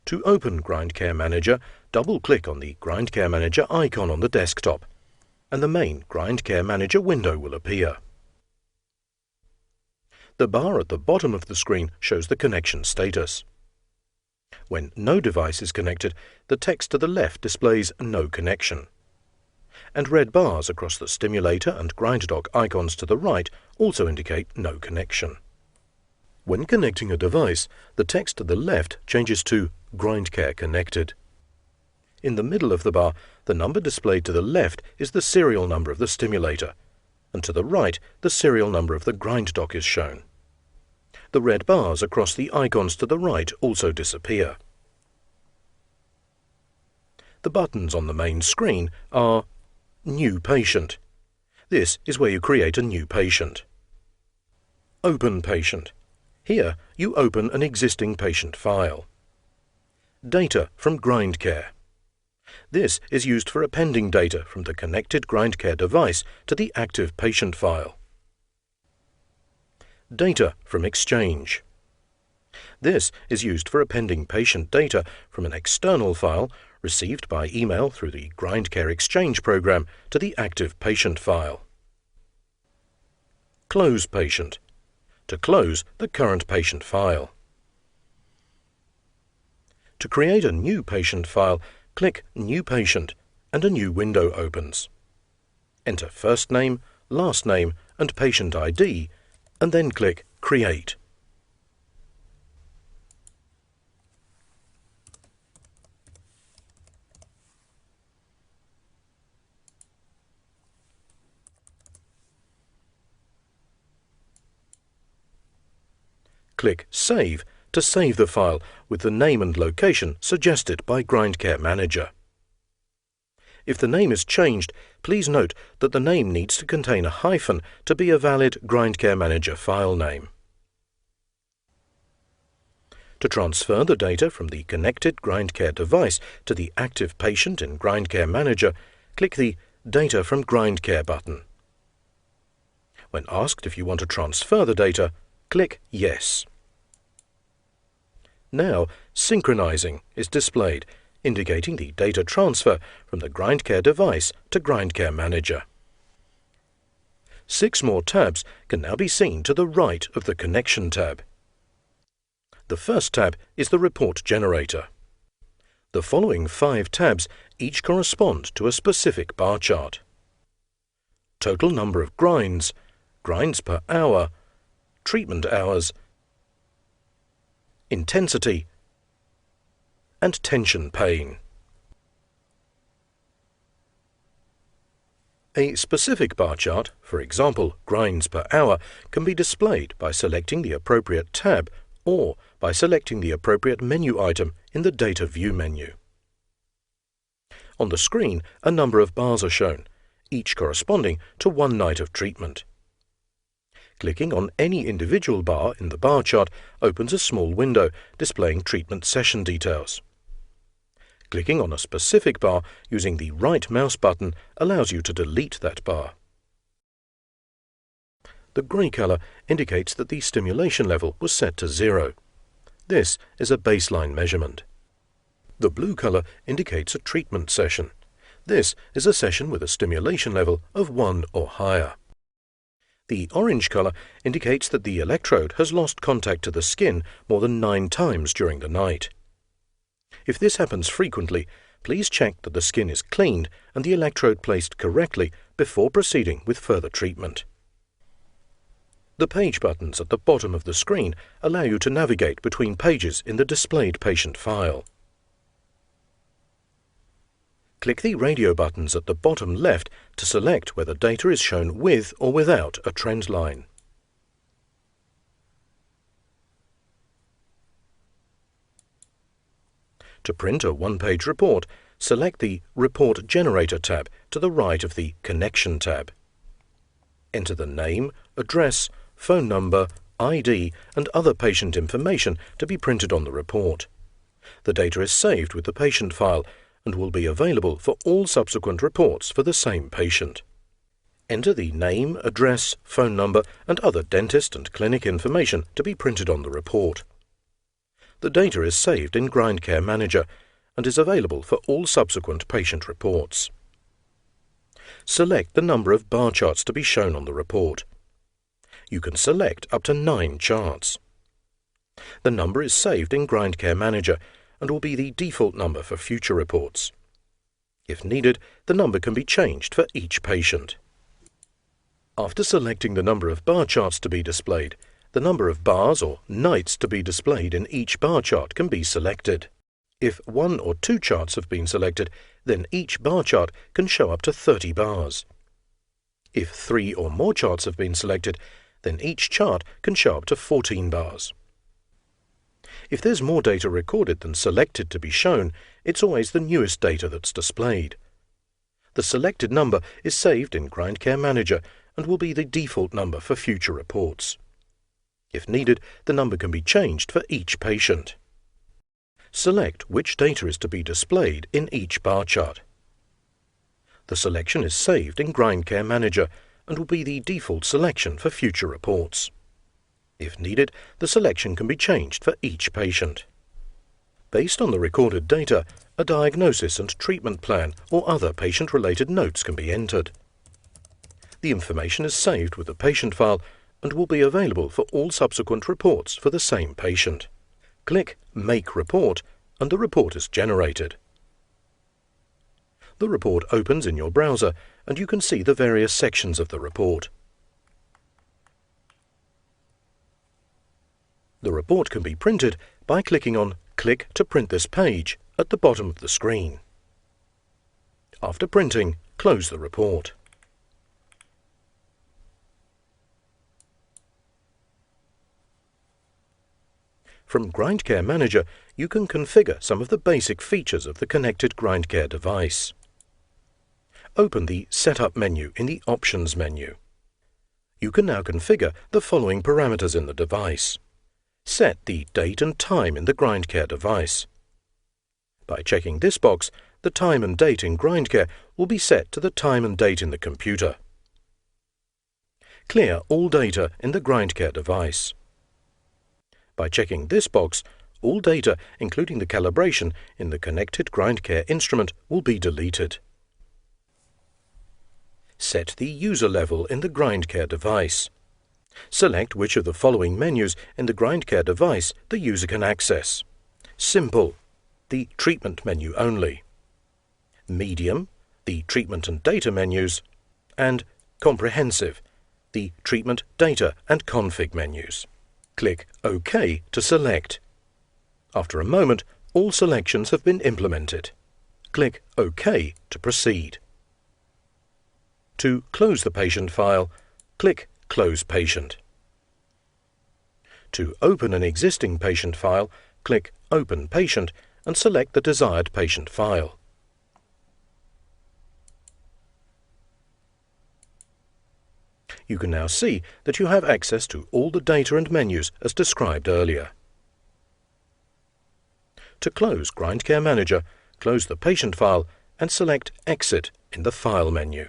To open GrindCare Manager, double-click on the GrindCare Manager icon on the desktop, and the main GrindCare Manager window will appear. The bar at the bottom of the screen shows the connection status. When no device is connected, the text to the left displays No Connection. And red bars across the stimulator and GrindDock icons to the right also indicate No Connection. When connecting a device, the text to the left changes to GrindCare Connected. In the middle of the bar, the number displayed to the left is the serial number of the stimulator, and to the right, the serial number of the GrindDock is shown. The red bars across the icons to the right also disappear. The buttons on the main screen are New Patient. This is where you create a new patient. Open Patient. Here you open an existing patient file. Data from GrindCare. This is used for appending data from the connected GrindCare device to the active patient file. Data from Exchange. This is used for appending patient data from an external file received by email through the GrindCare Exchange program to the active patient file. Close Patient. To close the current patient file. To create a new patient file, click New Patient and a new window opens. Enter first name, last name and patient ID and then click Create. Click Save to save the file with the name and location suggested by GrindCare Manager. If the name is changed, please note that the name needs to contain a hyphen to be a valid GrindCare Manager file name. To transfer the data from the connected GrindCare device to the active patient in GrindCare Manager, click the Data from GrindCare button. When asked if you want to transfer the data, click Yes. Now, Synchronizing is displayed, indicating the data transfer from the GrindCare device to GrindCare Manager. 6 more tabs can now be seen to the right of the Connection tab. The first tab is the Report Generator. The following 5 tabs each correspond to a specific bar chart. Total number of grinds, grinds per hour, treatment hours, intensity, and tension pain. A specific bar chart, for example grinds per hour, can be displayed by selecting the appropriate tab or by selecting the appropriate menu item in the Data View menu. On the screen, a number of bars are shown, each corresponding to 1 night of treatment. Clicking on any individual bar in the bar chart opens a small window displaying treatment session details. Clicking on a specific bar using the right mouse button allows you to delete that bar. The grey colour indicates that the stimulation level was set to 0. This is a baseline measurement. The blue colour indicates a treatment session. This is a session with a stimulation level of 1 or higher. The orange colour indicates that the electrode has lost contact to the skin more than 9 times during the night. If this happens frequently, please check that the skin is cleaned and the electrode placed correctly before proceeding with further treatment. The page buttons at the bottom of the screen allow you to navigate between pages in the displayed patient file. Click the radio buttons at the bottom left to select whether data is shown with or without a trend line. To print a one-page report, select the Report Generator tab to the right of the Connection tab. Enter the name, address, phone number, ID and other patient information to be printed on the report. The data is saved with the patient file and will be available for all subsequent reports for the same patient. Enter the name, address, phone number and other dentist and clinic information to be printed on the report. The data is saved in GrindCare Manager and is available for all subsequent patient reports. Select the number of bar charts to be shown on the report. You can select up to 9 charts. The number is saved in GrindCare Manager and will be the default number for future reports. If needed, the number can be changed for each patient. After selecting the number of bar charts to be displayed, the number of bars or nights to be displayed in each bar chart can be selected. If 1 or 2 charts have been selected, then each bar chart can show up to 30 bars. If 3 or more charts have been selected, then each chart can show up to 14 bars. If there's more data recorded than selected to be shown, it's always the newest data that's displayed. The selected number is saved in GrindCare Manager and will be the default number for future reports. If needed, the number can be changed for each patient. Select which data is to be displayed in each bar chart. The selection is saved in GrindCare Manager and will be the default selection for future reports. If needed, the selection can be changed for each patient. Based on the recorded data, a diagnosis and treatment plan or other patient-related notes can be entered. The information is saved with the patient file and will be available for all subsequent reports for the same patient. Click Make Report and the report is generated. The report opens in your browser and you can see the various sections of the report. The report can be printed by clicking on Click to print this page at the bottom of the screen. After printing, close the report. From GrindCare Manager, you can configure some of the basic features of the connected GrindCare device. Open the Setup menu in the Options menu. You can now configure the following parameters in the device. Set the date and time in the GrindCare device. By checking this box, the time and date in GrindCare will be set to the time and date in the computer. Clear all data in the GrindCare device. By checking this box, all data, including the calibration in the connected GrindCare instrument, will be deleted. Set the user level in the GrindCare device. Select which of the following menus in the GrindCare device the user can access. Simple, the treatment menu only. Medium, the treatment and data menus. And comprehensive, the treatment, data and config menus. Click OK to select. After a moment, all selections have been implemented. Click OK to proceed. To close the patient file, click Close Patient. To open an existing patient file, click Open Patient and select the desired patient file. You can now see that you have access to all the data and menus as described earlier. To close GrindCare Manager, close the patient file and select Exit in the File menu.